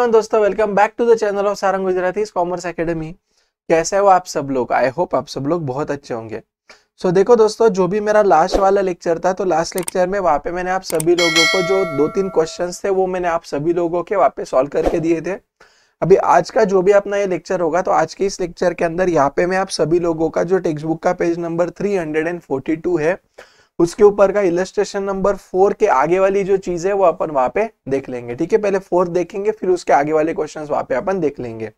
Everyone दोस्तों, welcome back to the channel of Sarang Gujarati commerce academy. कैसे हो आप सब लोग? आई होप आप सब लोग बहुत अच्छे होंगे। सो देखो दोस्तों, जो भी मेरा लास्ट वाला लेक्चर था, तो लास्ट लेक्चर में वहाँ पे मैंने आप सभी लोगों को जो 2-3 क्वेश्चंस थे वो मैंने आप सभी लोगों के वहाँ पे सॉल्व करके दिए थे। अभी आज का जो भी अपना ये लेक्चर होगा, तो आज के इस लेक्चर के अंदर यहाँ पे मैं आप सभी लोगों का जो टेक्स्ट बुक का पेज नंबर 342 है, उसके ऊपर का इलस्ट्रेशन नंबर 4 के आगे वाली जो चीज है वो अपन वहां पे देख लेंगे। ठीक है, पहले 4 देखेंगे, फिर उसके आगे वाले क्वेश्चंस वहां पे अपन देख लेंगे।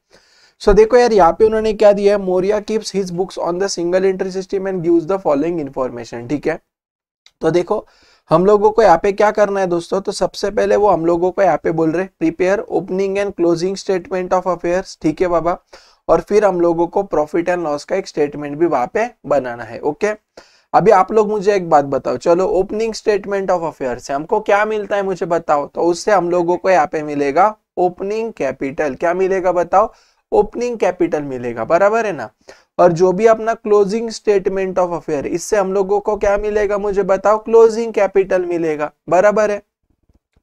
सो देखो यार, यहाँ पे उन्होंने क्या दिया है, Moriya keeps his books on the single entry system and gives the following information. ठीक है, तो देखो हम लोगों को यहाँ पे क्या करना है दोस्तों, तो सबसे पहले वो हम लोगों को यहाँ पे बोल रहे prepare opening and closing statement of affairs. ठीक है बाबा, और फिर हम लोगों को प्रॉफिट एंड लॉस का एक स्टेटमेंट भी वहां पे बनाना है। ओके, अभी आप लोग मुझे एक बात बताओ, चलो ओपनिंग स्टेटमेंट ऑफ अफेयर से हमको क्या मिलता है मुझे बताओ। तो उससे हम लोगों को यहाँ पे मिलेगा ओपनिंग कैपिटल। क्या मिलेगा बताओ? ओपनिंग कैपिटल मिलेगा, बराबर है ना। और जो भी अपना क्लोजिंग स्टेटमेंट ऑफ अफेयर, इससे हम लोगों को क्या मिलेगा मुझे बताओ? क्लोजिंग कैपिटल मिलेगा, बराबर है।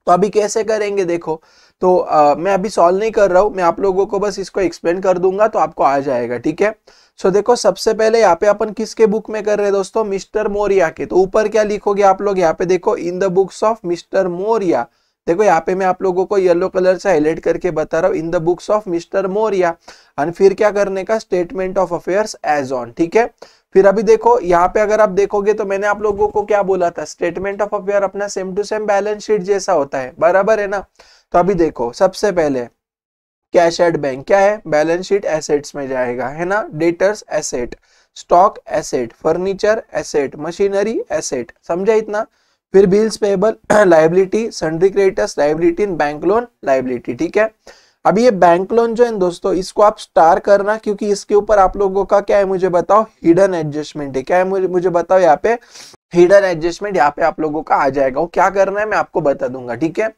तो अभी कैसे करेंगे देखो, तो मैं अभी सॉल्व नहीं कर रहा हूं, मैं आप लोगों को बस इसको एक्सप्लेन कर दूंगा तो आपको आ जाएगा। ठीक है, सो देखो सबसे पहले यहाँ पे अपन किसके बुक में कर रहे हैं दोस्तों? मिस्टर मोरिया के। तो ऊपर क्या लिखोगे आप लोग? यहाँ पे देखो, in the books of mister Moriya. देखो यहाँ पे मैं आप लोगों को येलो कलर से हाईलाइट करके बता रहा हूँ, in the books of mister Moriya. और फिर क्या करने का? Statement of affairs as on. ठीक है, फिर अभी देखो यहाँ पे अगर आप देखोगे तो मैंने आप लोगों को क्या बोला था, स्टेटमेंट ऑफ अफेयर अपना same to same balance sheet जैसा होता है, बराबर है ना। तो अभी देखो सबसे पहले कैश एट बैंक क्या है? बैलेंस शीट एसेट्स में जाएगा, है ना। Debtors asset, stock asset, furniture asset, machinery asset, समझा इतना। फिर bills payable liability, sundry creditors liability इन बैंक लोन लायबिलिटी। ठीक है, अभी ये बैंक लोन जो है दोस्तों, इसको आप स्टार करना, क्योंकि इसके ऊपर आप लोगों का क्या है मुझे बताओ? हिडन एडजस्टमेंट है। क्या है मुझे बताओ? यहाँ पे हिडन एडजस्टमेंट यहाँ पे आप लोगों का आ जाएगा। वो क्या करना है मैं आपको बता दूंगा। ठीक है,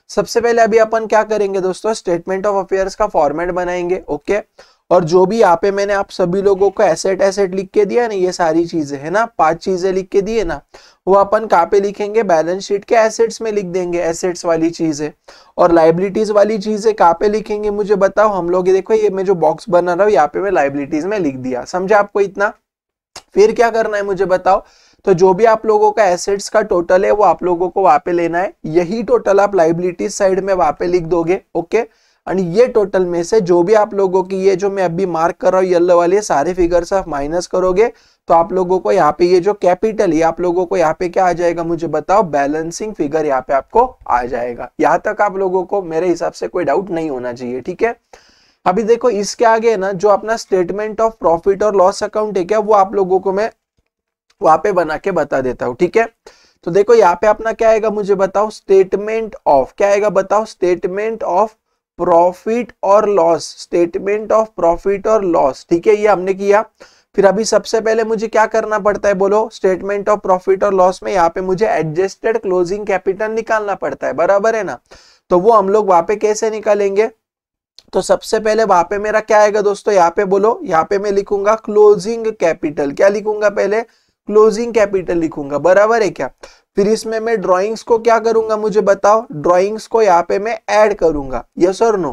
सबसे पहले अभी अपन क्या करेंगे दोस्तों? स्टेटमेंट ऑफ अफेयर्स का फॉर्मेट बनाएंगे। ओके, और जो भी यहाँ पे मैंने आप सभी लोगों को एसेट लिख के दिया ना, ये सारी चीजें है ना, 5 चीजें लिख के दिए ना, वो अपन कहाँ पे लिखेंगे? बैलेंस शीट के एसेट्स में लिख देंगे, एसेट्स वाली चीजें। और लाइबिलिटीज वाली चीजें कहाँ पे लिखेंगे मुझे बताओ? हम लोग ये देखो, ये मैं जो बॉक्स बना रहा हूँ यहाँ पे मैं लाइबिलिटीज में लिख दिया, समझा आपको इतना। फिर क्या करना है मुझे बताओ? तो जो भी आप लोगों का एसेट्स का टोटल है वो आप लोगों को वहां पे लेना है, यही टोटल आप लाइबिलिटीज साइड में वहां पे लिख दोगे। ओके, और ये टोटल में से जो भी आप लोगों की ये जो मैं अभी मार्क कर रहा हूँ येलो वाले सारे फिगर्स आप माइनस करोगे, तो आप लोगों को यहाँ पे ये जो कैपिटल है आप लोगों को यहाँ पे क्या आ जाएगा मुझे बताओ? बैलेंसिंग फिगर यहाँ पे आपको आ जाएगा। यहाँ तक आप लोगों को मेरे हिसाब से कोई डाउट नहीं होना चाहिए। ठीक है, अभी देखो इसके आगे ना जो अपना स्टेटमेंट ऑफ प्रॉफिट और लॉस अकाउंट है क्या, वो आप लोगों को मैं वहां पे बना के बता देता हूं। ठीक है, तो देखो यहाँ पे अपना क्या आएगा मुझे बताओ? स्टेटमेंट ऑफ क्या आएगा बताओ? स्टेटमेंट ऑफ प्रॉफिट और लॉस, स्टेटमेंट ऑफ प्रॉफिट और लॉस। ठीक है, ये हमने किया। फिर अभी सबसे पहले मुझे क्या करना पड़ता है बोलो? स्टेटमेंट ऑफ प्रॉफिट और लॉस में यहाँ पे मुझे एडजस्टेड क्लोजिंग कैपिटल निकालना पड़ता है, बराबर है ना। तो वो हम लोग वहां पे कैसे निकालेंगे? तो सबसे पहले वहां पे मेरा क्या आएगा दोस्तों? यहाँ पे बोलो, यहाँ पे मैं लिखूंगा क्लोजिंग कैपिटल। क्या लिखूंगा? पहले क्लोजिंग कैपिटल लिखूंगा, बराबर है क्या। फिर इसमें मैं ड्राइंग्स को क्या करूंगा मुझे बताओ? ड्राइंग्स को यहाँ पे मैं ऐड करूंगा, यस और नो।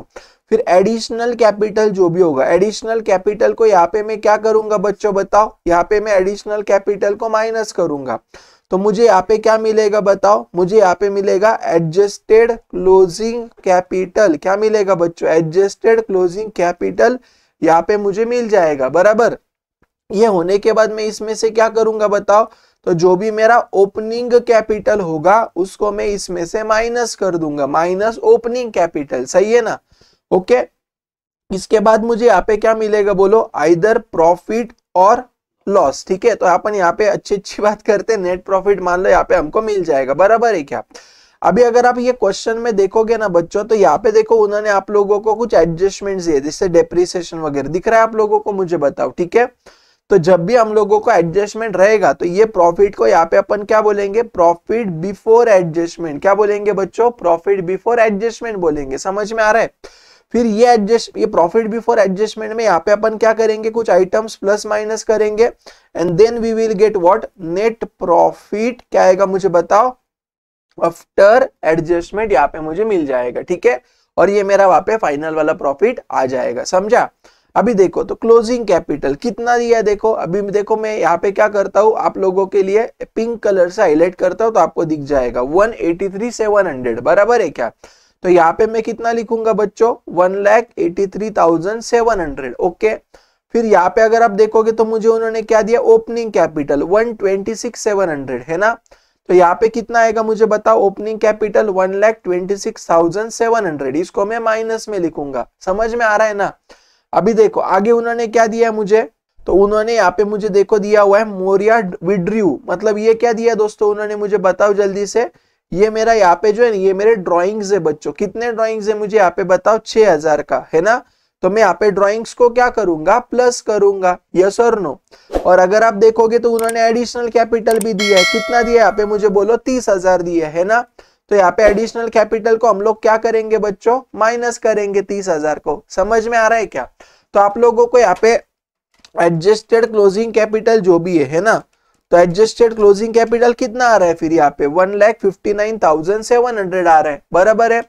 फिर एडिशनल कैपिटल जो भी होगा, एडिशनल कैपिटल को यहाँ पे मैं क्या करूंगा बच्चों बताओ? यहाँ पे मैं एडिशनल कैपिटल को माइनस करूंगा। तो मुझे यहाँ पे क्या मिलेगा बताओ? मुझे यहाँ पे मिलेगा एडजस्टेड क्लोजिंग कैपिटल। क्या मिलेगा बच्चों? एडजस्टेड क्लोजिंग कैपिटल यहाँ पे मुझे मिल जाएगा, बराबर। ये होने के बाद मैं इसमें से क्या करूंगा बताओ? तो जो भी मेरा ओपनिंग कैपिटल होगा उसको मैं इसमें से माइनस कर दूंगा, माइनस ओपनिंग कैपिटल, सही है ना। ओके, इसके बाद मुझे यहाँ पे क्या मिलेगा बोलो? आइदर प्रॉफिट और लॉस। ठीक है, तो अपन यहाँ पे अच्छी बात करते हैं, नेट प्रॉफिट मान लो यहाँ पे हमको मिल जाएगा, बराबर है क्या। अभी अगर आप ये क्वेश्चन में देखोगे ना बच्चों, तो यहाँ पे देखो उन्होंने आप लोगों को कुछ एडजस्टमेंट्स दिए, जिससे डेप्रिसिएशन वगैरह दिख रहा है आप लोगों को मुझे बताओ। ठीक है, तो जब भी हम लोगों को एडजस्टमेंट रहेगा तो ये प्रॉफिट को यहाँ पे अपन क्या बोलेंगे? Profit before adjustment. क्या बोलेंगे बच्चों? प्रॉफिट बिफोर एडजस्टमेंट बोलेंगे, समझ में आ रहा है। फिर ये प्रॉफिट बिफोर एडजस्टमेंट में यहाँ पे अपन क्या करेंगे? कुछ आइटम्स प्लस माइनस करेंगे and then we will get what? Net profit. क्या आएगा मुझे बताओ? आफ्टर एडजस्टमेंट यहाँ पे मुझे मिल जाएगा। ठीक है, और ये मेरा वहां पे फाइनल वाला प्रॉफिट आ जाएगा, समझा। अभी देखो तो क्लोजिंग कैपिटल कितना दिया है, देखो अभी देखो मैं यहाँ पे क्या करता हूँ, आप लोगों के लिए पिंक कलर से हाईलाइट करता हूँ तो आपको दिख जाएगा 183,700, बराबर है क्या। तो यहाँ पे मैं कितना लिखूंगा बच्चों, 1,83,700, ओके। फिर यहाँ पे अगर आप देखोगे तो मुझे उन्होंने क्या दिया, ओपनिंग कैपिटल 126,700 है ना। तो यहाँ पे कितना आएगा मुझे बताओ, ओपनिंग कैपिटल 1,26,700, इसको मैं माइनस में लिखूंगा, समझ में आ रहा है ना। अभी देखो आगे उन्होंने क्या दिया मुझे, तो उन्होंने यहाँ पे मुझे देखो दिया हुआ है मोरिया विड्रू, मतलब ये क्या दिया दोस्तों उन्होंने मुझे बताओ जल्दी से। ये मेरा यहाँ पे जो है ये मेरे ड्राइंग्स है बच्चों, कितने ड्राइंग्स है मुझे यहाँ पे बताओ, 6,000 का है ना। तो मैं यहाँ पे ड्राइंग्स को क्या करूंगा, प्लस करूंगा, यस और नो। और अगर आप देखोगे तो उन्होंने एडिशनल कैपिटल भी दिया है, कितना दिया है यहाँ पे मुझे बोलो, 30,000 दिया है ना। तो यहाँ पे एडिशनल कैपिटल को हम लोग क्या करेंगे बच्चों, माइनस करेंगे 30,000 को, समझ में आ रहा है क्या। तो आप लोगों को यहाँ पे एडजस्टेड क्लोजिंग कैपिटल जो भी है ना, तो एडजस्टेड क्लोजिंग कैपिटल कितना आ रहा है फिर यहाँ पे 1,59,700 आ रहा है, बराबर है।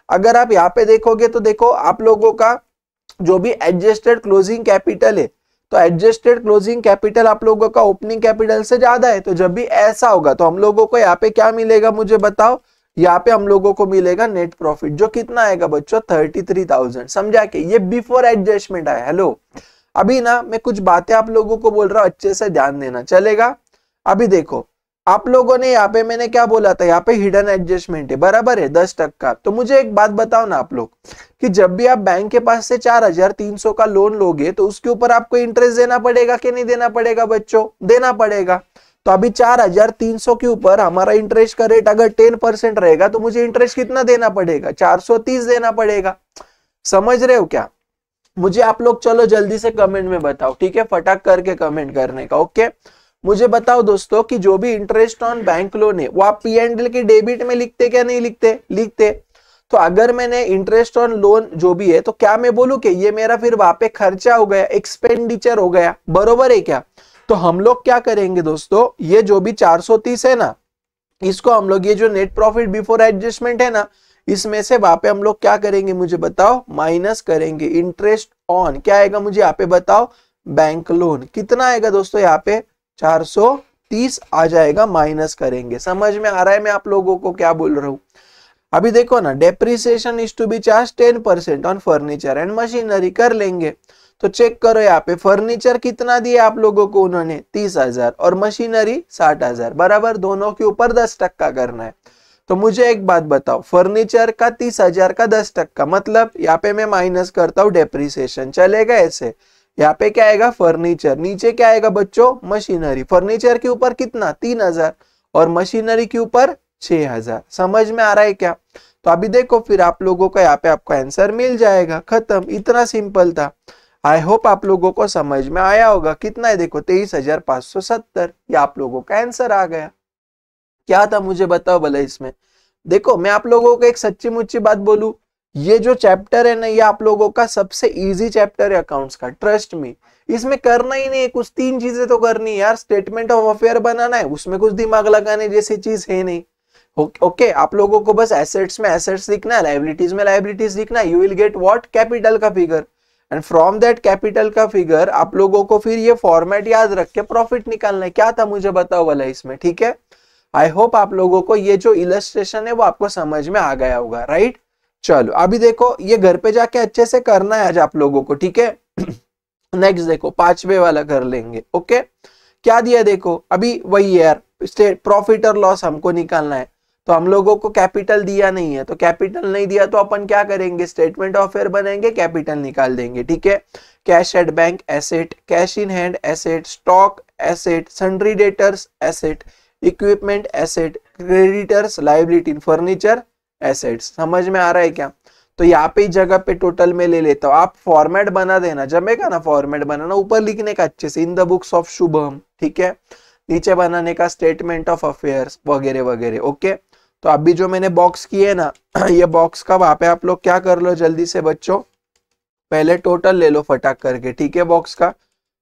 अगर आप यहाँ पे देखोगे तो देखो आप लोगों का जो भी एडजस्टेड क्लोजिंग कैपिटल है, तो एडजस्टेड क्लोजिंग कैपिटल आप लोगों का ओपनिंग कैपिटल से ज्यादा है। तो जब भी ऐसा होगा तो हम लोगों को यहाँ पे क्या मिलेगा मुझे बताओ, यहाँ पे हम लोगों को मिलेगा नेट प्रॉफिट, जो कितना आएगा बच्चों 33,000, समझा के, ये बिफोर एडजस्टमेंट है। हेलो अभी ना मैं कुछ बातें आप लोगों को बोल रहा हूँ, अच्छे से ध्यान देना, चलेगा। अभी देखो आप लोगों ने यहाँ पे मैंने क्या बोला था, यहाँ पे हिडन एडजस्टमेंट है, बराबर है 10%। तो मुझे एक बात बताओ ना आप लोग, कि जब भी आप बैंक के पास से 4,300 का लोन लोगे तो उसके ऊपर आपको इंटरेस्ट देना पड़ेगा कि नहीं देना पड़ेगा बच्चों, देना पड़ेगा। तो अभी 4,300 के ऊपर हमारा इंटरेस्ट का रेट अगर 10% रहेगा तो मुझे इंटरेस्ट कितना देना पड़ेगा, 430 देना पड़ेगा, समझ रहे हो क्या। मुझे आप लोग चलो जल्दी से कमेंट में बताओ, ठीक है, फटाक करके कमेंट करने का, ओके। मुझे बताओ दोस्तों कि जो भी इंटरेस्ट ऑन बैंक लोन है वो आप P&L के डेबिट में लिखते क्या नहीं लिखते, लिखते। तो अगर मैंने इंटरेस्ट ऑन लोन जो भी है तो क्या मैं बोलूं कि ये मेरा फिर वहां पे खर्चा हो गया, एक्सपेंडिचर हो गया, बरोबर है क्या। तो हम लोग क्या करेंगे दोस्तों, ये जो भी 430 है ना, इसको हम लोग ये जो नेट प्रॉफिट बिफोर एडजस्टमेंट है ना, इसमें से वहां पे हम लोग क्या करेंगे मुझे बताओ, माइनस करेंगे इंटरेस्ट ऑन, क्या आएगा मुझे यहाँ पे बताओ, बैंक लोन, कितना आएगा दोस्तों यहाँ पे 430 आ जाएगा, माइनस करेंगे। समझ में आ रहा है मैं आप लोगों को क्या बोल रहा हूँ। अभी देखो ना, depreciation is to be charge 10% on furniture and machinery, कर लेंगे। तो चेक करो यहाँ पे फर्नीचर कितना दिया आप लोगों को उन्होंने 30,000 और मशीनरी 60,000, बराबर, दोनों के ऊपर 10% करना है। तो मुझे एक बात बताओ, फर्नीचर का 30,000 का 10%, मतलब यहाँ पे मैं माइनस करता हूँ डेप्रिसिएशन, चलेगा ऐसे। यहाँ पे क्या आएगा फर्नीचर, नीचे क्या आएगा बच्चों, मशीनरी। फर्नीचर के ऊपर कितना 3,000 और मशीनरी के ऊपर 6,000, समझ में आ रहा है क्या। तो अभी देखो फिर आप लोगों को यहाँ पे आपको आंसर मिल जाएगा, खत्म, इतना सिंपल था। आई होप आप लोगों को समझ में आया होगा। कितना है देखो 23,570, ये आप लोगों का आंसर आ गया। क्या था मुझे बताओ भला इसमें। देखो मैं आप लोगों को एक सच्ची मुच्ची बात बोलूं, ये जो चैप्टर है ना, ये आप लोगों का सबसे इजी चैप्टर है अकाउंट्स का, ट्रस्ट मी। इसमें करना ही नहीं है, कुछ 3 चीजें तो करनी है यार। स्टेटमेंट ऑफ अफेयर बनाना है, उसमें कुछ दिमाग लगाने जैसी चीज है नहीं। ओके आप लोगों को बस एसेट्स में एसेट्स लिखना है, लायबिलिटीज में लायबिलिटीज लिखना है। You will get what, capital का figure, and from that capital का फिगर आप लोगों को फिर ये फॉर्मेट याद रख के प्रॉफिट निकालना है। क्या था मुझे बताओ वाला इसमें, ठीक है। आई होप आप लोगों को ये जो इलस्ट्रेशन है वो आपको समझ में आ गया होगा, राइट। चलो अभी देखो ये घर पे जाके अच्छे से करना है आज आप लोगों को, ठीक है। नेक्स्ट देखो 5वें वाला कर लेंगे, ओके। क्या दिया देखो, अभी वही यार, प्रॉफिट और लॉस हमको निकालना है। तो हम लोगों को कैपिटल दिया नहीं है, तो कैपिटल नहीं दिया तो अपन क्या करेंगे, स्टेटमेंट ऑफ अफेयर बनेंगे, कैपिटल निकाल देंगे, ठीक है। Cash at bank asset, cash in hand asset, stock asset, sundry debtors asset, equipment asset, creditors liability, furniture assets. समझ में आ रहा है क्या। तो यहाँ पे जगह पे टोटल में ले लेता हूँ, आप फॉर्मेट बना देना, जमेगा ना फॉर्मेट बनाना, ऊपर लिखने का अच्छे से इन द बुक्स ऑफ शुभम, ठीक है, नीचे बनाने का स्टेटमेंट ऑफ अफेयर्स वगैरह वगैरह, ओके। तो अभी जो मैंने बॉक्स किए ना, ये बॉक्स का वहां पे आप लोग क्या कर लो जल्दी से बच्चों, पहले टोटल ले लो फटाक करके, ठीक है, बॉक्स का।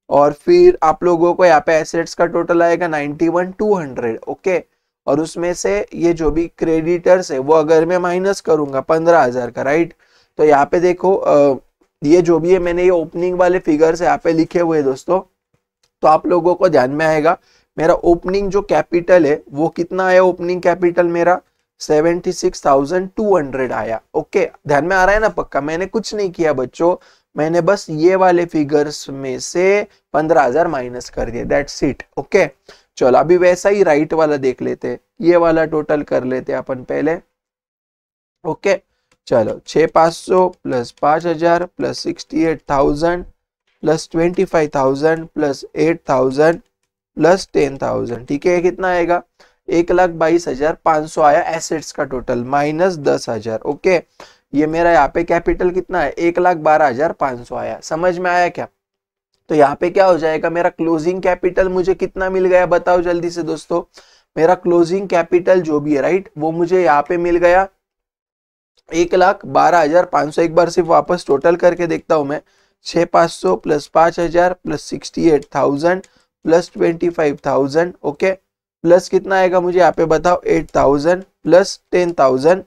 और फिर आप लोगों को यहाँ पे एसेट्स का टोटल आएगा 91,200, ओके। और उसमें से ये जो भी क्रेडिटर्स है वो अगर मैं माइनस करूंगा 15,000 का, राइट, तो यहाँ पे देखो ये जो भी है मैंने ये ओपनिंग वाले फिगर्स यहाँ पे लिखे हुए हैं दोस्तों, तो आप लोगों को ध्यान में आएगा मेरा ओपनिंग जो कैपिटल है वो कितना आया, ओपनिंग कैपिटल मेरा 76,200 आया। ओके, ध्यान में आ रहा है ना पक्का, मैंने कुछ नहीं किया बच्चों, मैंने बस ये वाले फिगर्स में से 15,000 माइनस कर दिया, दैट्स इट। ओके, चलो अभी वैसा ही राइट वाला देख लेते, ये वाला टोटल कर लेते अपन पहले। ओके, चलो 6,500 plus 5,000 plus 68,000 plus 25,000 plus 8,000 plus 10,000, ठीक है, कितना आएगा 1,22,500 आया एसेट्स का टोटल माइनस 10,000। ओके, ये मेरा यहाँ पे कैपिटल कितना है 1,12,500 आया, समझ में आया क्या? तो यहाँ पे क्या हो जाएगा मेरा क्लोजिंग कैपिटल मुझे कितना मिल गया बताओ जल्दी से दोस्तों, मेरा क्लोजिंग कैपिटल जो भी है राइट वो मुझे यहाँ पे मिल गया 1,12,500। एक बार सिर्फ वापस टोटल करके देखता हूं मैं, 6,500 plus 5,000 plus 68,000 plus 25,000, okay, plus कितना आएगा मुझे यहाँ पे बताओ 8,000 प्लस 10,000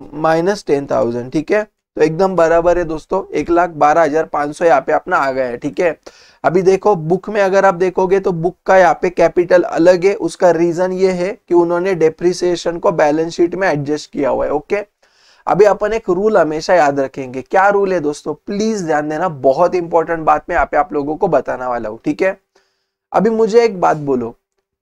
माइनस 10,000, ठीक है, तो एकदम बराबर है दोस्तों, 1,12,500 यहाँ पे अपना आ गया है। ठीक है, अभी देखो बुक में अगर आप देखोगे तो बुक का यहाँ पे कैपिटल अलग है, उसका रीजन ये है कि उन्होंने डेप्रिसिएशन को बैलेंस शीट में एडजस्ट किया हुआ है। ओके, अभी अपन एक रूल हमेशा याद रखेंगे, क्या रूल है दोस्तों, प्लीज ध्यान देना, बहुत इंपॉर्टेंट बात मैं यहाँ पे आप लोगों को बताने वाला हूँ। ठीक है, अभी मुझे एक बात बोलो,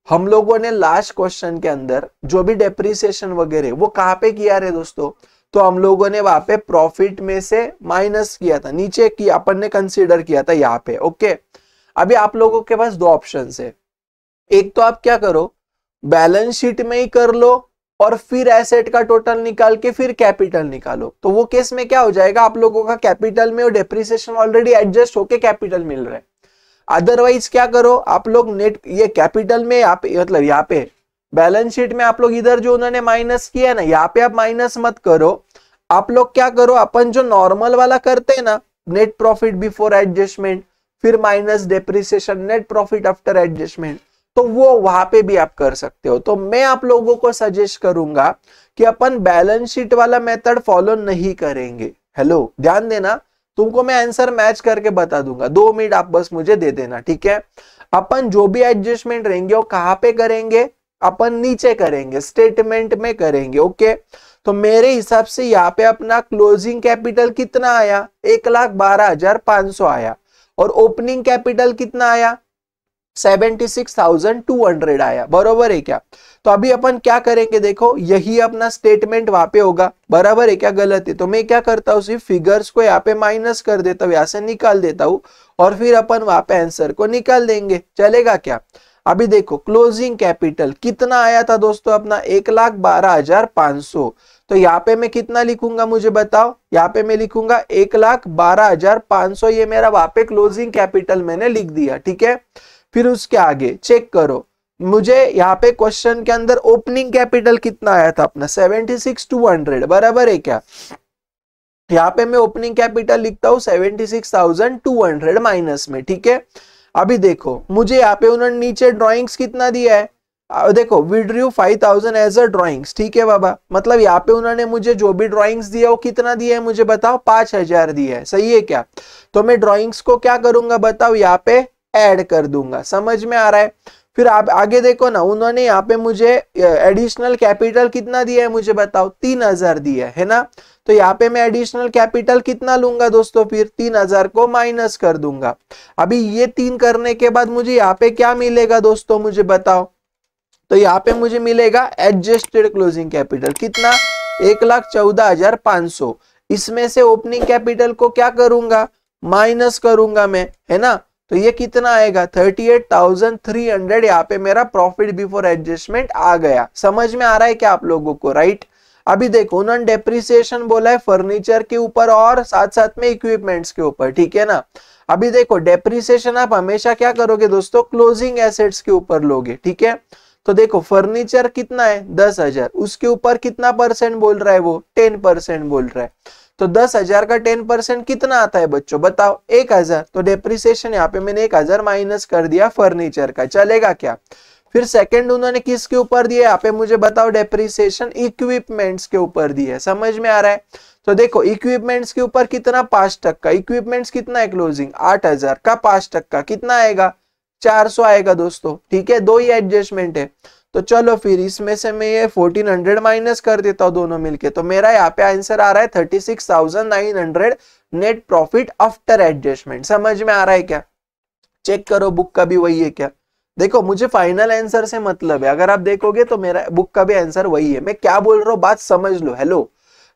हम लोगों ने लास्ट क्वेश्चन के अंदर जो भी डेप्रिसिएशन वगैरह वो कहाँ पे किया रे दोस्तों, तो हम लोगों ने वहां पे प्रॉफिट में से माइनस किया था, नीचे की अपन ने कंसीडर किया था यहाँ पे। ओके, अभी आप लोगों के पास दो ऑप्शन है, एक तो आप क्या करो बैलेंस शीट में ही कर लो और फिर एसेट का टोटल निकाल के फिर कैपिटल निकालो, तो वो केस में क्या हो जाएगा आप लोगों का कैपिटल में और डेप्रिसिएशन ऑलरेडी एडजस्ट होके कैपिटल मिल रहा है। अदरवाइज क्या करो आप लोग नेट ये कैपिटल में यहाँ पे मतलब यहाँ पे बैलेंस शीट में आप लोग इधर जो उन्होंने माइनस किया ना यहाँ पे आप माइनस मत करो, आप लोग क्या करो अपन जो नॉर्मल वाला करते हैं ना नेट प्रॉफिट बिफोर एडजस्टमेंट फिर minus depreciation net profit after adjustment, तो वो वहां पे भी आप कर सकते हो। तो मैं आप लोगों को सजेस्ट करूंगा कि अपन बैलेंस शीट वाला मेथड फॉलो नहीं करेंगे। हेलो ध्यान देना, तुमको मैं आंसर मैच करके बता दूंगा, 2 मिनट आप बस मुझे दे देना। ठीक है, अपन जो भी एडजस्टमेंट रहेंगे वो कहां पे करेंगे, अपन नीचे करेंगे, स्टेटमेंट में करेंगे। ओके, तो मेरे हिसाब से यहाँ पे अपना क्लोजिंग कैपिटल कितना आया 1,12,500 आया और ओपनिंग कैपिटल कितना आया 76,200 आया, बरोबर है क्या? तो अभी अपन क्या करेंगे देखो, यही अपना स्टेटमेंट वहां पे होगा, बराबर है क्या गलत है? तो मैं क्या करता हूँ सिर्फ फिगर्स को यहाँ पे माइनस कर देता हूँ, यहाँ से निकाल देता हूँ और फिर अपन वहां पे आंसर को निकाल देंगे, चलेगा क्या? अभी देखो क्लोजिंग कैपिटल कितना आया था दोस्तों अपना 1,12,500, तो यहाँ पे मैं कितना लिखूंगा मुझे बताओ, यहाँ पे मैं लिखूंगा 1,12,500, ये मेरा वहां पे क्लोजिंग कैपिटल मैंने लिख दिया। ठीक है, फिर उसके आगे चेक करो मुझे यहाँ पे क्वेश्चन के अंदर ओपनिंग कैपिटल कितना आया था अपना 76,200, बराबर है क्या? यहाँ पे मैं ओपनिंग कैपिटल लिखता हूँ 76,200 माइनस में। ठीक है, अभी देखो मुझे यहाँ पे उन्होंने नीचे ड्राइंग्स कितना दिया है, देखो विड्रू 5,000 एज अ ड्राइंग्स। ठीक है बाबा, मतलब यहाँ पे उन्होंने मुझे जो भी ड्राइंग्स दिया वो कितना दिया है मुझे बताओ 5,000 दिया है, सही है क्या? तो मैं ड्राइंग्स को क्या करूंगा बताओ यहाँ पे ऐड कर दूंगा, समझ में आ रहा है? फिर आप आगे देखो ना, उन्होंने यहाँ पे मुझे एडिशनल कैपिटल कितना दिया है मुझे बताओ 3,000 दिया है ना, तो यहाँ पे मैं एडिशनल कैपिटल कितना लूंगा दोस्तों, फिर 3,000 को माइनस कर दूंगा। अभी ये 3 करने के बाद मुझे यहाँ पे क्या मिलेगा दोस्तों मुझे बताओ, तो यहाँ पे मुझे मिलेगा एडजस्टेड क्लोजिंग कैपिटल कितना 1,14,500, इसमें से ओपनिंग कैपिटल को क्या करूंगा माइनस करूंगा मैं, है ना, तो ये कितना आएगा 38,300, यहाँ पे मेरा प्रॉफिट बिफोर एडजस्टमेंट आ गया। समझ में आ रहा है क्या आप लोगों को, राइट? अभी देखो उन्होंने डेप्रिसिएशन बोला है फर्नीचर के ऊपर और साथ साथ में इक्विपमेंट्स के ऊपर, ठीक है ना। अभी देखो डेप्रिसिएशन आप हमेशा क्या करोगे दोस्तों, क्लोजिंग एसेट्स के ऊपर लोगे, ठीक है। तो देखो फर्नीचर कितना है 10,000, उसके ऊपर कितना परसेंट बोल रहा है वो 10% बोल रहा है, तो 10,000 का 10% कितना आता है बच्चों बताओ 1,000, तो डेप्रिसिएशन यहाँ पे मैंने 1,000 माइनस कर दिया फर्नीचर का, चलेगा क्या। फिर सेकंड उन्होंने किसके ऊपर दिया यहाँ पे मुझे बताओ, डेप्रिसिएशन इक्विपमेंट्स के ऊपर दिया है, समझ में आ रहा है। तो देखो इक्विपमेंट्स के ऊपर कितना 5%, इक्विपमेंट्स कितना है क्लोजिंग 8000 का 5% कितना आएगा 400 आएगा दोस्तों, ठीक है, दो ही एडजस्टमेंट है। तो चलो फिर इसमें से मैं ये 1400 माइनस कर देता हूँ दोनों मिलके, तो मेरा यहाँ पे आंसर आ रहा है 36,900 नेट प्रॉफिट आफ्टर एडजस्टमेंट। समझ में आ रहा है क्या? चेक करो बुक का भी वही है क्या? देखो मुझे फाइनल आंसर से मतलब है, अगर आप देखोगे तो मेरा बुक का भी आंसर वही है। मैं क्या बोल रहा हूँ बात समझ लो। हेलो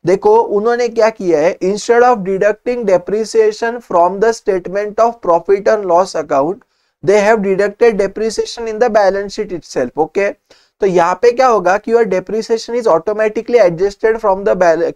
देखो उन्होंने क्या किया है, instead of deducting depreciation from the statement of profit and loss account they have deducted depreciation in the balance sheet itself. Okay, तो यहाँ पे क्या होगा कि your depreciation is automatically adjusted from the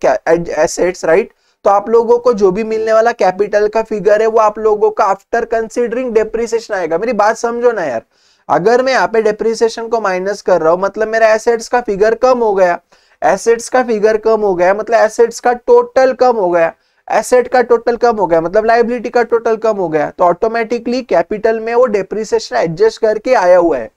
assets, right. तो आप लोगों को जो भी मिलने वाला कैपिटल का फिगर है वो आप लोगों का आफ्टर कंसीडरिंग डेप्रिसिएशन आएगा। मेरी बात समझो ना यार, अगर मैं यहाँ पे डेप्रिसिएशन को माइनस कर रहा हूँ मतलब मेरा एसेट्स का फिगर कम हो गया, एसेट्स का फिगर कम हो गया मतलब एसेट्स का टोटल कम हो गया, एसेट का टोटल कम हो गया मतलब लायबिलिटी का टोटल कम हो गया, तो ऑटोमेटिकली कैपिटल में वो डेप्रिसिएशन एडजस्ट करके आया हुआ है।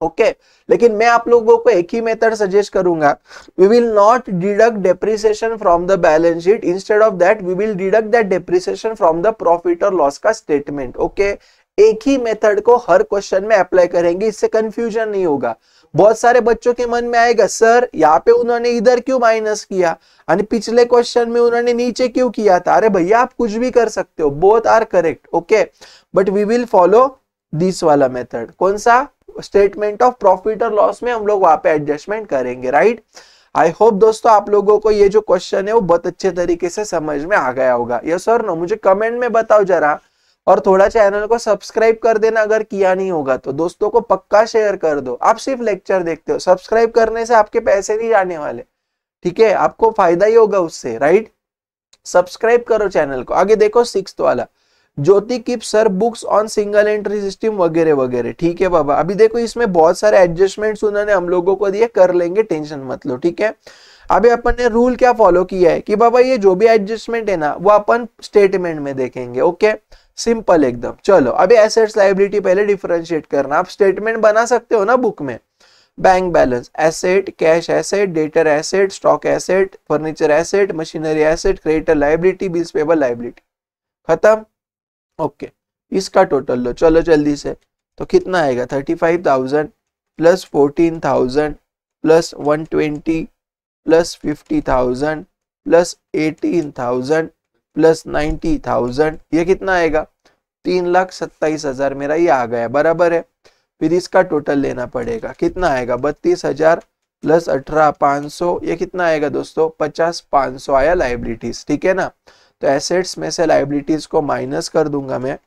ओके, लेकिन मैं आप लोगों को एक ही मेथड सजेस्ट करूंगा, we will not deduct depreciation from the balance sheet, instead of that we will deduct that depreciation from the profit और लॉस का स्टेटमेंट। ओके, एक ही मेथड को हर क्वेश्चन में अप्लाई करेंगे, इससे कंफ्यूजन नहीं होगा। बहुत सारे बच्चों के मन में आएगा सर यहाँ पे उन्होंने इधर क्यों माइनस किया और पिछले क्वेश्चन में उन्होंने नीचे क्यों किया था। अरे भैया आप कुछ भी कर सकते हो, both are correct. Okay, but we will follow this वाला मेथड। कौन सा? स्टेटमेंट ऑफ प्रॉफिट और लॉस में हम लोग वहां पे एडजस्टमेंट करेंगे, राइट। आई होप दोस्तों आप लोगों को ये जो क्वेश्चन है वो बहुत अच्छे तरीके से समझ में आ गया होगा। यस और नो मुझे कमेंट में बताओ जरा, और थोड़ा चैनल को सब्सक्राइब कर देना अगर किया नहीं होगा तो। दोस्तों को पक्का शेयर कर दो। आप सिर्फ लेक्चर देखते हो, सब्सक्राइब करने से आपके पैसे नहीं जाने वाले, ठीक है, आपको फायदा ही होगा उससे, राइट। सब्सक्राइब करो चैनल को। आगे देखो 6th वाला, Jyoti keeps her books on single entry system वगैरह वगैरह। ठीक है बाबा, अभी देखो इसमें बहुत सारे एडजस्टमेंट्स उन्होंने हम लोगों को दिए, कर लेंगे, टेंशन मत लो, ठीक है। अभी अपन ने रूल क्या फॉलो किया है कि बाबा ये जो भी एडजस्टमेंट है ना वो अपन स्टेटमेंट में देखेंगे। ओके, सिंपल एकदम। चलो अभी एसेट्स लायबिलिटी पहले डिफरेंशिएट करना। आप स्टेटमेंट बना सकते हो ना बुक में, bank balance, asset, cash asset, debtor asset, stock asset, furniture asset, machinery asset, creditor liability, bills payable liability, खत्म। ओके, इसका टोटल लो चलो जल्दी से। तो कितना आएगा 35,000 plus 14,000 plus 120 plus 50,000 plus 18,000 plus 90,000, ये कितना आएगा 3,27,000 मेरा ये आ गया, बराबर है। फिर इसका टोटल लेना पड़ेगा, कितना आएगा 32,000 प्लस 18,500, ये कितना आएगा दोस्तों 50,500 आया लाइबिलिटीज, ठीक है ना। तो एसेट्स में से लाइबिलिटीज को माइनस कर दूंगा मैं,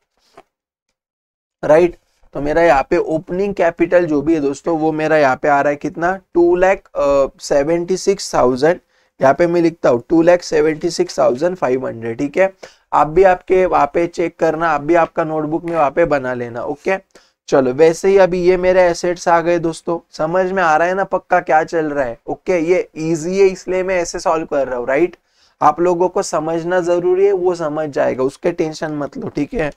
राइट। तो मेरा यहाँ पे ओपनिंग कैपिटल जो भी है दोस्तों वो मेरा यहाँ पे आ रहा है कितना 2,76,000, यहाँ पे मैं लिखता हूँ 2,76,500, ठीक है। आप भी आपके वहाँ पे चेक करना, आप भी आपका नोटबुक में वहाँ पे बना लेना। ओके चलो, वैसे ही अभी ये मेरे एसेट्स आ गए दोस्तों, समझ में आ रहा है ना पक्का क्या चल रहा है। ओके, ये इजी है इसलिए मैं ऐसे सॉल्व कर रहा हूँ, राइट। आप लोगों को समझना जरूरी है, वो समझ जाएगा, उसके टेंशन मत लो, ठीक है।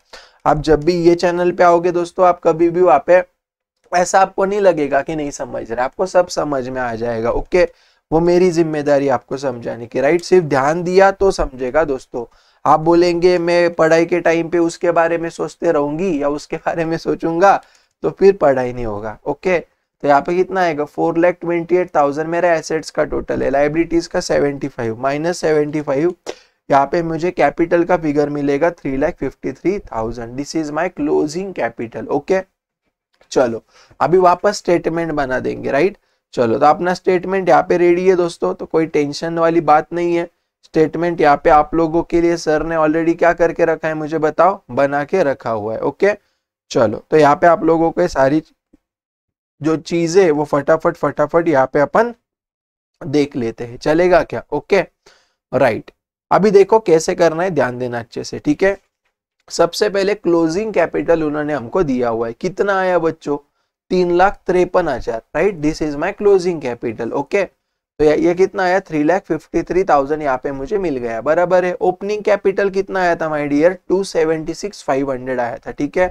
आप जब भी ये चैनल पे आओगे दोस्तों, आप कभी भी वहाँ पे ऐसा आपको नहीं लगेगा कि नहीं समझ रहा, आपको सब समझ में आ जाएगा। ओके, वो मेरी जिम्मेदारी आपको समझाने की, राइट। सिर्फ ध्यान दिया तो समझेगा दोस्तों। आप बोलेंगे मैं पढ़ाई के टाइम पे उसके बारे में सोचते रहूंगी या उसके बारे में सोचूंगा तो फिर पढ़ाई नहीं होगा। ओके, तो यहाँ पे कितना आएगा 4,28,000 मेरा एसेट्स का टोटल है, लाइबिलिटीज का 75 माइनस 75, यहाँ पे मुझे कैपिटल का फिगर मिलेगा 3,53,000। This is my closing capital. Okay चलो अभी वापस स्टेटमेंट बना देंगे, राइट। चलो तो अपना स्टेटमेंट यहाँ पे रेडी है दोस्तों, तो कोई टेंशन वाली बात नहीं है। स्टेटमेंट यहाँ पे आप लोगों के लिए सर ने ऑलरेडी क्या करके रखा है मुझे बताओ, बना के रखा हुआ है। ओके चलो, तो यहाँ पे आप लोगों को सारी जो चीजें वो फटाफट यहाँ पे अपन देख लेते हैं, चलेगा क्या। ओके राइट, अभी देखो कैसे करना है, ध्यान देना अच्छे से, ठीक है। सबसे पहले क्लोजिंग कैपिटल उन्होंने हमको दिया हुआ है, कितना आया बच्चों 3,53,000, right. This is my closing capital. Okay, तो ये कितना आया 3,53,000 यहाँ पे मुझे मिल गया, बराबर है। ओपनिंग कैपिटल कितना आया था माय डियर 276,500 आया था, ठीक है।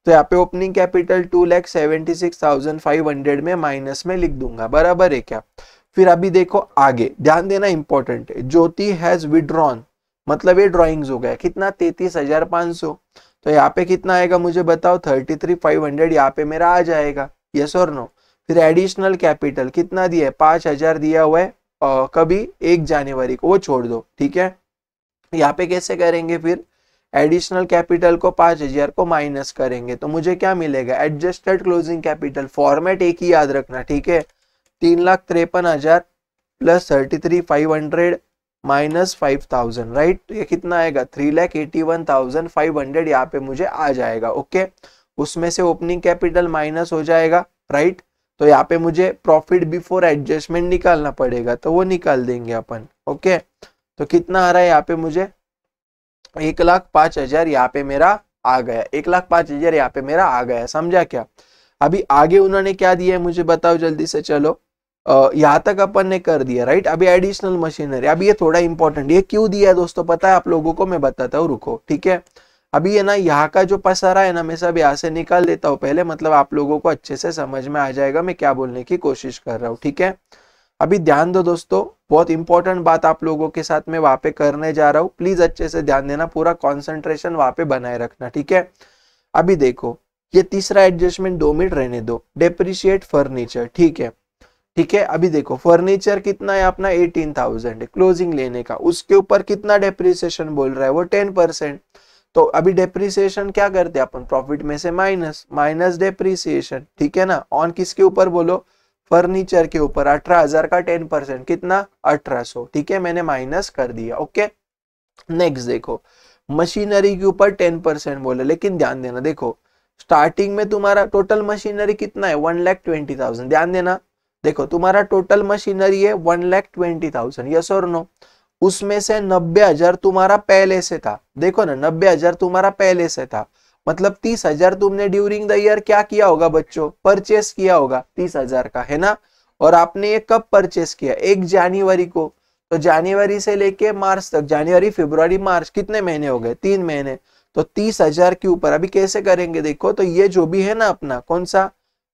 तो यहाँ पे ओपनिंग कैपिटल 2,76,500 में माइनस में लिख दूंगा, बराबर है क्या। फिर अभी देखो आगे, ध्यान देना इंपॉर्टेंट है, ज्योति हैज विड्रॉन, मतलब ये ड्रॉइंग्स हो गया कितना 33,500। तो यहाँ पे कितना आएगा मुझे बताओ, 33,500 यहाँ पे मेरा आ जाएगा, यस और नो। फिर एडिशनल कैपिटल कितना दिया है, 5,000 दिया हुआ है कभी 1 जनवरी को, वो छोड़ दो, ठीक है। यहाँ पे कैसे करेंगे, फिर एडिशनल कैपिटल को 5,000 को माइनस करेंगे तो मुझे क्या मिलेगा, एडजस्टेड क्लोजिंग कैपिटल, फॉर्मेट एक ही याद रखना, ठीक है। 3,53,000 प्लस 33,500 माइनस 5,000, राइट। ये कितना आएगा, 3,81,500 यहाँ पे मुझे आ जाएगा, ओके। उसमें से ओपनिंग कैपिटल माइनस हो जाएगा, राइट। तो यहाँ पे मुझे प्रॉफिट बिफोर एडजस्टमेंट निकालना पड़ेगा, तो वो निकाल देंगे अपन, ओके। तो कितना आ रहा है यहाँ पे मुझे, 1,05,000 यहाँ पे मेरा आ गया, 1,05,000 यहाँ पे मेरा आ गया, समझा क्या। अभी आगे उन्होंने क्या दिया है मुझे बताओ जल्दी से, चलो यहाँ तक अपन ने कर दिया, राइट। अभी एडिशनल मशीनरी, अभी ये थोड़ा इंपॉर्टेंट, ये क्यों दिया है दोस्तों पता है आप लोगों को, मैं बताता हूँ, रुको, ठीक है। अभी है ना यहाँ का जो पसारा है ना, मैं सब यहाँ से निकाल देता हूँ पहले, मतलब आप लोगों को अच्छे से समझ में आ जाएगा मैं क्या बोलने की कोशिश कर रहा हूँ, ठीक है। अभी ध्यान दो दोस्तों, बहुत इंपॉर्टेंट बात आप लोगों के साथ में वहां पे करने जा रहा हूँ, प्लीज अच्छे से ध्यान देना, पूरा कॉन्सेंट्रेशन वहां पे बनाए रखना, ठीक है। अभी देखो ये तीसरा एडजस्टमेंट 2 मिनट रहने दो, डेप्रिशिएट फर्नीचर, ठीक है, ठीक है। अभी देखो फर्नीचर कितना है अपना 18,000 है क्लोजिंग लेने का, उसके ऊपर कितना डेप्रिसिएशन बोल रहा है वो 10%। तो अभी डेप्रिसिएशन क्या करते हैं अपन, प्रॉफिट में से माइनस, माइनस डेप्रिसिएशन, ठीक है ना। ऑन किसके ऊपर बोलो, फर्नीचर के ऊपर, 18,000 का 10% कितना 1,800, ठीक है, मैंने माइनस कर दिया, ओके। नेक्स्ट देखो मशीनरी के ऊपर 10% बोले, लेकिन ध्यान देना देखो स्टार्टिंग में तुम्हारा टोटल मशीनरी कितना है 1,20,000, ध्यान देना, देखो तुम्हारा टोटल मशीनरी है 1,20,000, यस और नो। उसमें से 90,000 तुम्हारा पहले से था, देखो ना 90,000 तुम्हारा पहले से था, मतलब 30,000 तुमने ड्यूरिंग द ईयर क्या किया होगा बच्चों, परचेस किया होगा 30,000 का, है ना। और आपने ये कब परचेस किया, 1 जनवरी को, तो जनवरी से लेके मार्च तक, जनवरी फरवरी मार्च कितने महीने हो गए, 3 महीने। तो 30,000 के ऊपर अभी कैसे करेंगे देखो, तो ये जो भी है ना अपना कौन सा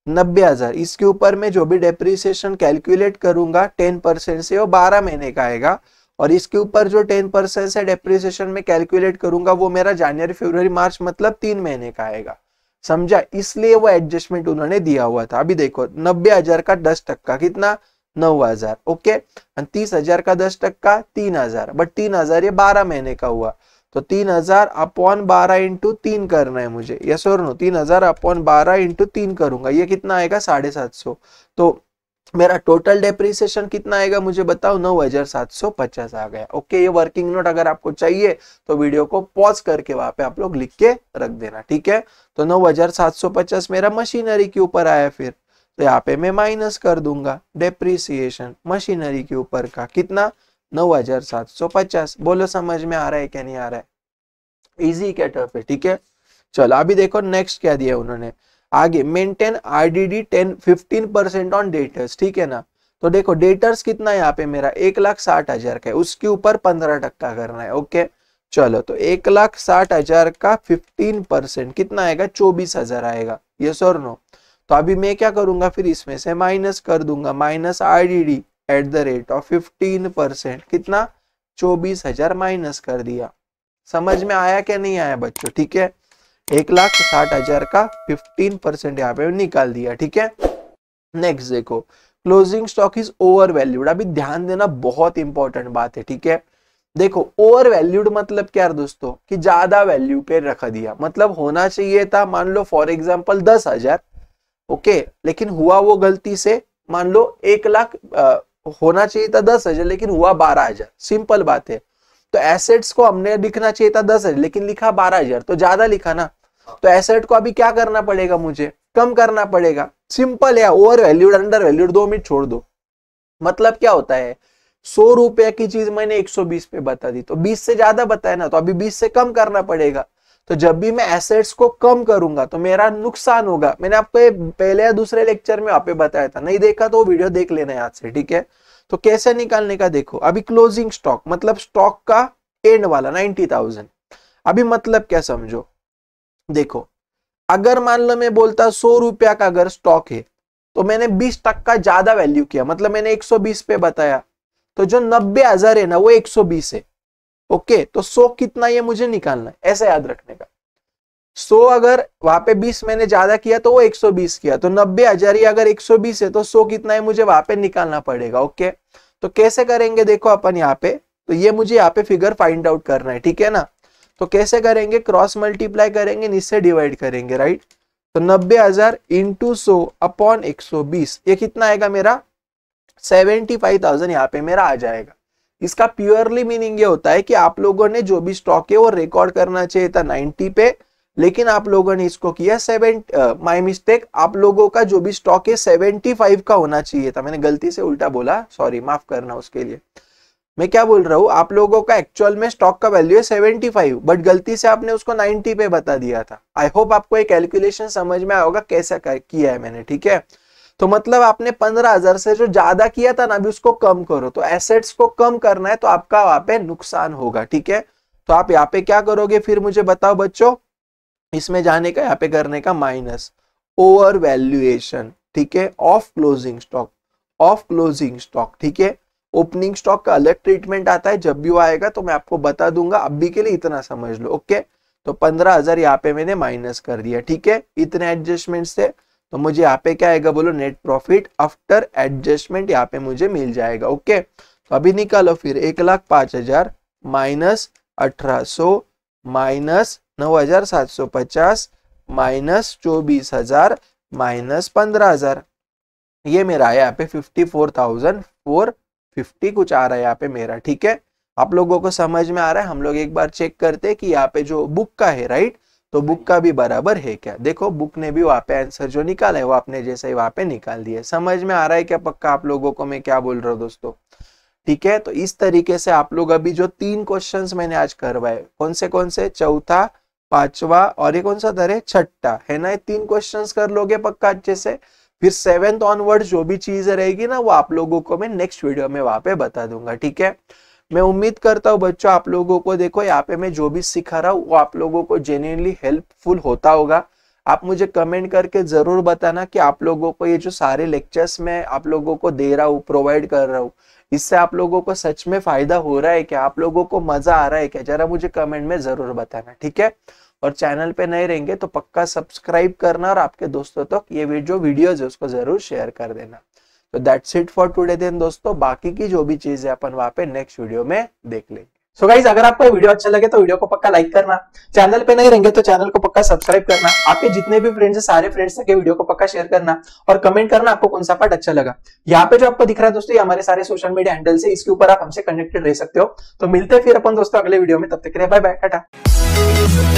90,000, इसके ऊपर में जो भी डेप्रिसिएशन कैलकुलेट करूंगा 10% से वो 12 महीने का आएगा, और इसके ऊपर जो 10% से डेप्रिसिएशन में कैलकुलेट करूंगा वो मेरा जनवरी फरवरी मार्च मतलब 3 महीने का आएगा, समझा। इसलिए वो एडजस्टमेंट उन्होंने दिया हुआ था। अभी देखो 90,000 का 10% कितना 9,000, ओके। 30,000 का 10% 3,000, बट 3,000 ये 12 महीने का हुआ, तो 3,000 अपॉन 12 इंटू 3 करना है मुझे, यस और नो। 3,000 अपॉन 12 इंटू 3 करूंगा, ये कितना आएगा 750। तो मेरा टोटल डेप्रिसिएशन कितना आएगा मुझे बताओ, 9,750 आ गया, ओके। ये वर्किंग नोट अगर आपको चाहिए तो वीडियो को पॉज करके वहां पे आप लोग लिख के रख देना, ठीक है। तो 9,750 मेरा मशीनरी के ऊपर आया, फिर तो यहाँ पे मैं माइनस कर दूंगा डेप्रिसिएशन मशीनरी के ऊपर का कितना 9,750। बोलो समझ में आ रहा है क्या नहीं आ रहा है, इजी क्या टफ है, ठीक है। चलो अभी देखो नेक्स्ट क्या दिया उन्होंने आगे, मेंटेन आरडीडी 15% ऑन डेटर्स, ठीक है ना। तो देखो डेटर्स कितना है यहाँ पे मेरा 1,60,000 का है, उसके ऊपर 15% करना है, ओके। चलो तो 1,60,000 का 15% कितना आएगा 24,000 आएगा, यस और नो। तो अभी मैं क्या करूंगा, फिर इसमें से माइनस कर दूंगा, minus RDD at the rate of 15% कितना 24,000 माइनस कर दिया। समझ में आया क्या नहीं आया बच्चों, ठीक है। 1,60,000 का 15% यहाँ पे निकाल दिया, ठीक है। नेक्स्ट देखो closing stock is over valued, अभी ध्यान देना बहुत इंपॉर्टेंट बात है, ठीक है। देखो ओवर वैल्यूड मतलब क्या दोस्तों, कि ज्यादा वैल्यू पे रख दिया, मतलब होना चाहिए था मान लो फॉर एग्जांपल 10,000, ओके, लेकिन हुआ वो गलती से मान लो 1,00,000 होना चाहिए था 10,000 लेकिन हुआ 12,000, सिंपल बात है। तो एसेट्स को हमने लिखना चाहिए था 10,000 लेकिन लिखा 12,000, तो ज्यादा लिखा ना। तो एसेट को अभी क्या करना पड़ेगा मुझे, कम करना पड़ेगा, सिंपल है। Over valued under valued 2 minute छोड़ दो, मतलब क्या होता है 100 रुपए की चीज मैंने 120 पे बता दी, तो 20 से ज्यादा बताया ना, तो अभी 20 से कम करना पड़ेगा। तो जब भी मैं एसेट्स को कम करूंगा तो मेरा नुकसान होगा, मैंने आपको पहले या दूसरे लेक्चर में आप बताया था, नहीं देखा तो वीडियो देख लेना याद से, ठीक है। तो कैसे निकालने का देखो, अभी क्लोजिंग स्टॉक मतलब स्टॉक का एंड वाला 90,000, अभी मतलब क्या समझो, देखो अगर मान लो मैं बोलता 100 रुपया का अगर स्टॉक है, तो मैंने 20% ज्यादा वैल्यू किया, मतलब मैंने 120 पे बताया, तो जो 90,000 है ना वो 120 है। ओके, तो 100 कितना ये मुझे निकालना है, ऐसा याद रखने का। 100 अगर वहां पे 20 मैंने ज्यादा किया तो वो 120 किया, तो 90,000 ही अगर 120 है तो 100 कितना है मुझे वहां पे निकालना पड़ेगा। ओके, तो कैसे करेंगे देखो अपन यहाँ पे, तो ये मुझे यहाँ पे फिगर फाइंड आउट करना है, ठीक है ना। तो कैसे करेंगे, क्रॉस मल्टीप्लाई करेंगे, इससे डिवाइड करेंगे, राइट। तो 90,000 इंटू 100 अपॉन 120, ये कितना आएगा मेरा 75,000 यहाँ पे मेरा आ जाएगा। इसका प्योरली मीनिंग ये होता है कि आप लोगों ने जो भी स्टॉक है वो रिकॉर्ड करना चाहिए था 90 पे, लेकिन आप लोगों ने इसको किया 7, माय मिस्टेक, आप लोगों का जो भी स्टॉक है 75 का होना चाहिए था, मैंने गलती से उल्टा बोला, सॉरी माफ करना उसके लिए। मैं क्या बोल रहा हूँ, आप लोगों का एक्चुअल में स्टॉक का वैल्यू है 75, बट गलती से आपने उसको 90 पे बता दिया था। आई होप आपको ये कैलकुलेशन समझ में आया होगा कैसा किया है मैंने, ठीक है। तो मतलब आपने 15,000 से जो ज्यादा किया था ना, अभी उसको कम करो, तो एसेट्स को कम करना है तो आपका वहां पे नुकसान होगा, ठीक है। तो आप यहाँ पे क्या करोगे फिर मुझे बताओ बच्चों, इसमें जाने का यहाँ पे करने का माइनस ओवर वैल्यूएशन, ठीक है, of closing stock, of closing stock, ठीक है। ओपनिंग स्टॉक का अलग ट्रीटमेंट आता है, जब भी वो आएगा तो मैं आपको बता दूंगा, अभी के लिए इतना समझ लो। ओके, तो 15,000 यहाँ पे मैंने माइनस कर दिया, ठीक है, इतने एडजस्टमेंट से। तो मुझे यहाँ पे क्या आएगा बोलो, नेट प्रॉफिट आफ्टर एडजस्टमेंट यहाँ पे मुझे मिल जाएगा। ओके, तो अभी निकालो फिर, 1,05,000 माइनस 1,800 माइनस 9,750 माइनस 24,000 माइनस 15,000, ये मेरा है यहाँ पे 54,450 कुछ आ रहा है यहाँ पे मेरा, ठीक है। आप लोगों को समझ में आ रहा है, हम लोग एक बार चेक करते हैं कि यहाँ पे जो बुक का है, राइट, तो बुक का भी बराबर है क्या। देखो बुक ने भी वहां पे आंसर जो निकाला है वो आपने जैसे ही वहां पे निकाल दिया। समझ में आ रहा है क्या पक्का आप लोगों को मैं क्या बोल रहा हूँ दोस्तों, ठीक है। तो इस तरीके से आप लोग अभी जो 3 क्वेश्चंस मैंने आज करवाए, कौन से, चौथा, 5वां और ये कौन सा था, छठा है ना, ये 3 क्वेश्चंस कर लोगे पक्का अच्छे से। फिर 7th ऑनवर्ड जो भी चीज रहेगी ना वो आप लोगों को मैं नेक्स्ट वीडियो में वहां पे बता दूंगा, ठीक है। मैं उम्मीद करता हूँ बच्चों आप लोगों को, देखो यहाँ पे मैं जो भी सिखा रहा हूँ वो आप लोगों को जेन्युइनली हेल्पफुल होता होगा। आप मुझे कमेंट करके जरूर बताना कि आप लोगों को ये जो सारे लेक्चर्स मैं आप लोगों को दे रहा हूँ, प्रोवाइड कर रहा हूँ, इससे आप लोगों को सच में फायदा हो रहा है क्या, आप लोगों को मजा आ रहा है क्या, जरा मुझे कमेंट में जरूर बताना, ठीक है। और चैनल पे नए रहेंगे तो पक्का सब्सक्राइब करना और आपके दोस्तों तक ये जो वीडियोज है उसको जरूर शेयर कर देना। तो that's it for today then दोस्तों, बाकी की जो भी चीज है अपन वहां पे नेक्स्ट वीडियो में देख लेंगे। सो गाइस, अगर आपको ये वीडियो अच्छा लगे तो वीडियो को पक्का लाइक करना, चैनल पे नहीं रहेंगे तो चैनल को पक्का सब्सक्राइब करना, आपके जितने भी फ्रेंड्स है सारे फ्रेंड्स तक ये वीडियो को पक्का शेयर करना और कमेंट करना आपको कौन सा पार्ट अच्छा लगा। यहाँ पे जो आपको दिख रहा है दोस्तों ये हमारे सारे सोशल मीडिया हैंडल्स है, इसके ऊपर आप हमसे कनेक्टेड रह सकते हो। तो मिलते हैं फिर अपन दोस्तों अगले वीडियो में, तब तक के लिए बाय बाय, टाटा।